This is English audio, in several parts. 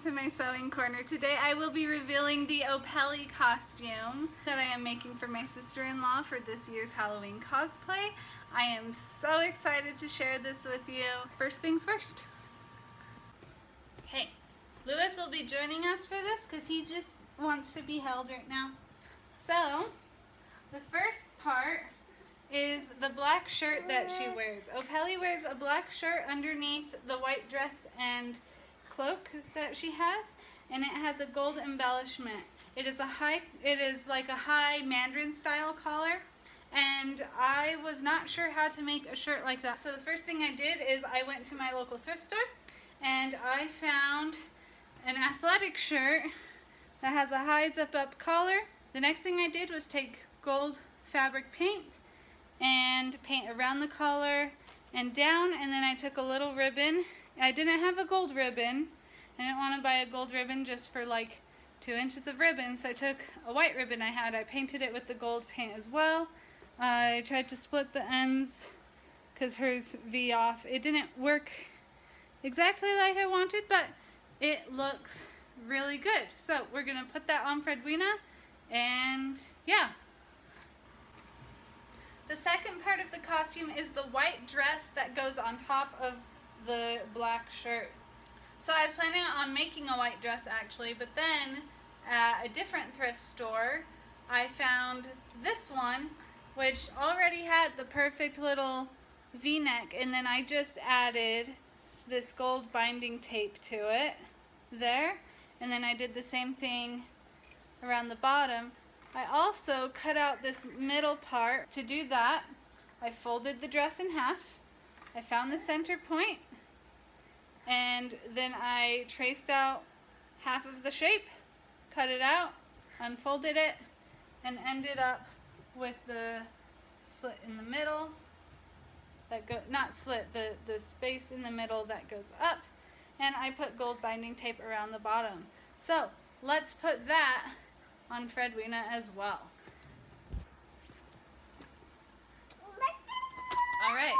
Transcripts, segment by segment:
to my sewing corner. Today I will be revealing the Opeli costume that I am making for my sister-in-law for this year's Halloween cosplay. I am so excited to share this with you. First things first. Okay, Lewis will be joining us for this because he just wants to be held right now. So, the first part is the black shirt that she wears. Opeli wears a black shirt underneath the white dress and cloak that she has, and it has a gold embellishment. It is like a high Mandarin style collar, and I was not sure how to make a shirt like that. So the first thing I did is I went to my local thrift store and I found an athletic shirt that has a high zip up collar. The next thing I did was take gold fabric paint and paint around the collar and down, and then I took a little ribbon. I didn't have a gold ribbon. I didn't want to buy a gold ribbon just for like 2 inches of ribbon, so I took a white ribbon I had. I painted it with the gold paint as well. I tried to split the ends because hers V off. It didn't work exactly like I wanted, but it looks really good. So we're going to put that on Fredwina, and yeah. The second part of the costume is the white dress that goes on top of the black shirt. So I was planning on making a white dress actually, but then at a different thrift store I found this one, which already had the perfect little V-neck, and then I just added this gold binding tape to it there, and then I did the same thing around the bottom. I also cut out this middle part. To do that, I folded the dress in half. I found the center point, and then I traced out half of the shape, cut it out, unfolded it, and ended up with the slit in the middle that not slit, the space in the middle that goes up, and I put gold binding tape around the bottom. So let's put that on Fredwina as well. Alright,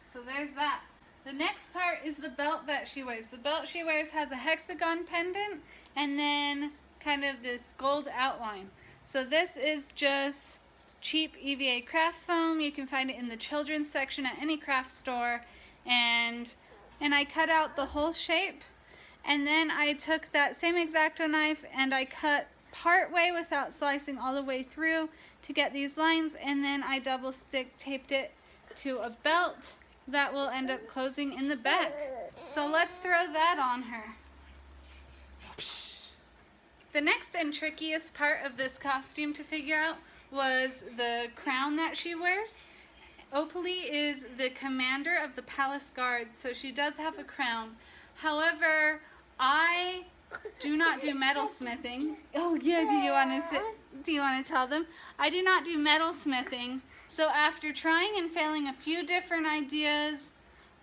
so there's that. The next part is the belt that she wears. The belt she wears has a hexagon pendant and then kind of this gold outline. So this is just cheap EVA craft foam. You can find it in the children's section at any craft store, and I cut out the whole shape, and then I took that same X-Acto knife and I cut part way without slicing all the way through to get these lines, and then I double stick taped it to a belt that will end up closing in the back. So let's throw that on her. The next and trickiest part of this costume to figure out was the crown that she wears. Opeli is the commander of the palace guards, so she does have a crown. However, I do not do metal smithing. Oh yeah, do you want to tell them? I do not do metal smithing. So after trying and failing a few different ideas,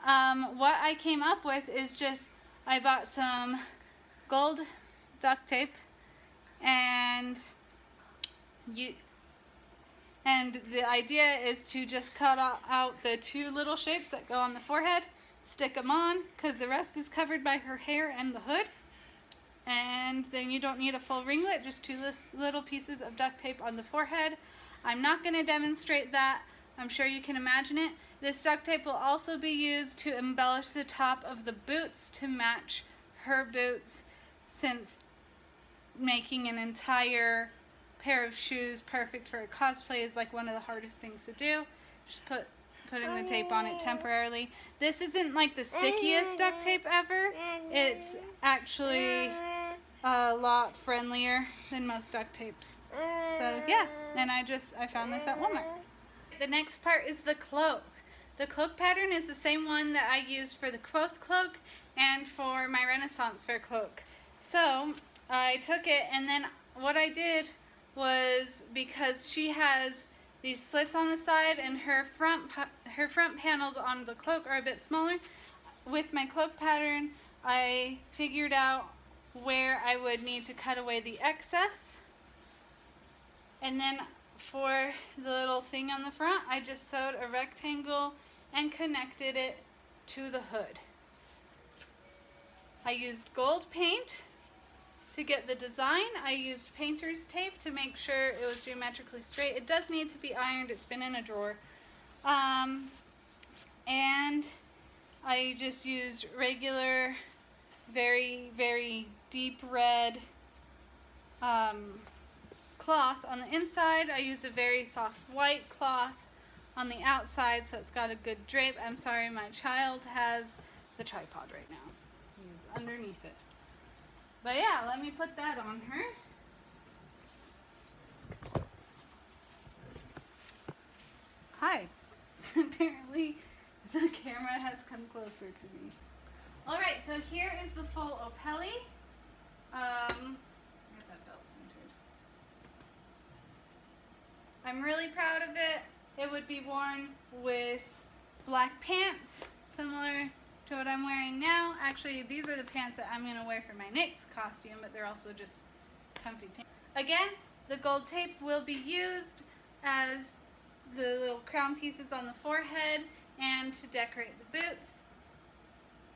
what I came up with is just, I bought some gold duct tape, and the idea is to just cut out the 2 little shapes that go on the forehead, stick them on, because the rest is covered by her hair and the hood. And then you don't need a full ringlet, just 2 little pieces of duct tape on the forehead. I'm not going to demonstrate that. I'm sure you can imagine it. This duct tape will also be used to embellish the top of the boots to match her boots, since making an entire pair of shoes perfect for a cosplay is like one of the hardest things to do. Just putting the tape on it temporarily. This isn't like the stickiest duct tape ever. It's actually a lot friendlier than most duct tapes. So yeah, and I found this at Walmart. The next part is the cloak. The cloak pattern is the same one that I used for the Quoth cloak and for my Renaissance Fair cloak. So I took it, and then what I did was, because she has these slits on the side and her front panels on the cloak are a bit smaller, with my cloak pattern I figured out where I would need to cut away the excess, and then for the little thing on the front I just sewed a rectangle and connected it to the hood. I used gold paint to get the design. I used painter's tape to make sure it was geometrically straight. It does need to be ironed. It's been in a drawer. And I just used regular, very, very deep red cloth on the inside. I used a very soft white cloth on the outside, so it's got a good drape. I'm sorry, my child has the tripod right now. He's underneath it. But yeah, let me put that on her. Hi. Apparently the camera has come closer to me. Alright, so here is the full Opeli. Get that belt centered. I'm really proud of it. It would be worn with black pants, similar to what I'm wearing now. Actually, these are the pants that I'm going to wear for my next costume, but they're also just comfy pants. Again, the gold tape will be used as the little crown pieces on the forehead and to decorate the boots.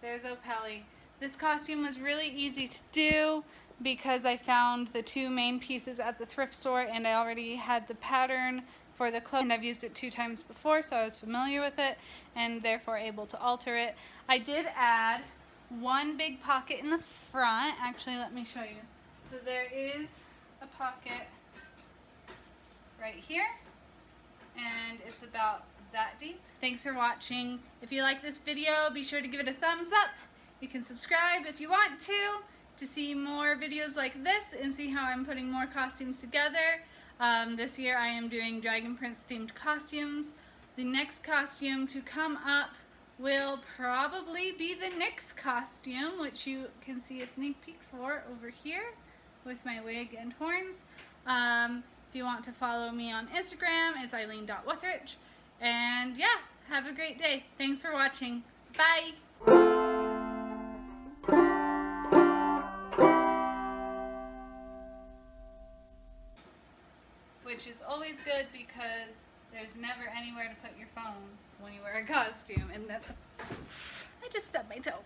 There's Opeli. This costume was really easy to do because I found the two main pieces at the thrift store and I already had the pattern for the cloak, and I've used it 2 times before, so I was familiar with it and therefore able to alter it. I did add one big pocket in the front. Actually, let me show you. So there is a pocket right here, and it's about that deep. Thanks for watching. If you like this video, be sure to give it a thumbs up. You can subscribe if you want to see more videos like this and see how I'm putting more costumes together. This year I am doing Dragon Prince themed costumes. The next costume to come up will probably be the Nyx costume, which you can see a sneak peek for over here with my wig and horns. If you want to follow me on Instagram, it's Eileen.Withrich. And yeah, have a great day. Thanks for watching. Bye! Which is always good because there's never anywhere to put your phone when you wear a costume, and that's, I just stubbed my toe.